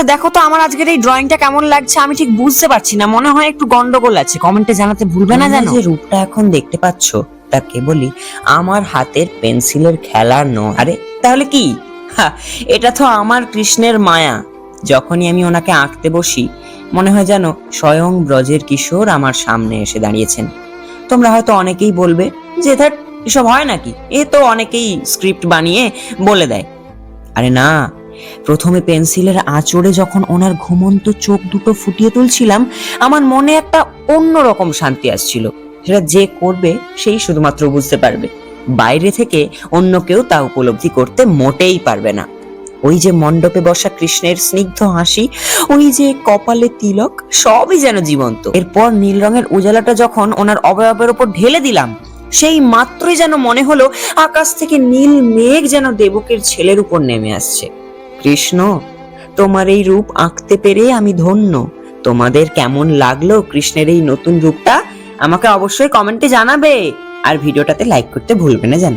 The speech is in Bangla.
আচ্ছা দেখো তো আমার আজকের এই ড্রয়িংটা কেমন লাগছে, আমি ঠিক বুঝতে পারছি না, মনে হয় একটু গন্ডগোল আছে, কমেন্টে জানাতে ভুলবে না যেন। যে রূপটা এখন দেখতে পাচ্ছ তা কেবলই আমার হাতের পেন্সিলের খেলার নয়। আরে তাহলে কি? এটা তো আমার কৃষ্ণের মায়া। যখনই আমি ওনাকে আঁকতে বসি মনে হয় যেন স্বয়ং ব্রজের কিশোর আমার সামনে এসে দাঁড়িয়েছেন। তোমরা হয়তো অনেকেই বলবে যে ধ্যাৎ এসব হয় নাকি, এ তো অনেকেই স্ক্রিপ্ট বানিয়ে বলে দেয়। আরে না, প্রথমে পেন্সিলের আঁচড়ে যখন ওনার ঘুমন্ত চোখ দুটো ফুটিয়ে তুলছিলাম আমার মনে একটা অন্যরকম শান্তি আসছিল। সেটা যে করবে সেই শুধুমাত্র বুঝতে পারবে, বাইরে থেকে অন্য কেউ তা উপলব্ধি করতে মোটেই পারবে না। ওই যে মণ্ডপে বসা কৃষ্ণের স্নিগ্ধ হাসি, ওই যে কপালে তিলক, সবই যেন জীবন্ত। এরপর নীল রঙের উজালাটা যখন ওনার অবয়বের উপর ঢেলে দিলাম সেই মাত্রই যেন মনে হলো আকাশ থেকে নীল মেঘ যেন দেবকের ছেলের উপর নেমে আসছে। কৃষ্ণ, তোমার এই রূপ আঁকতে পেরে আমি ধন্য। তোমাদের কেমন লাগলো কৃষ্ণের এই নতুন রূপটা আমাকে অবশ্যই কমেন্টে জানাবে, আর ভিডিওটাতে লাইক করতে ভুলবে না যেন।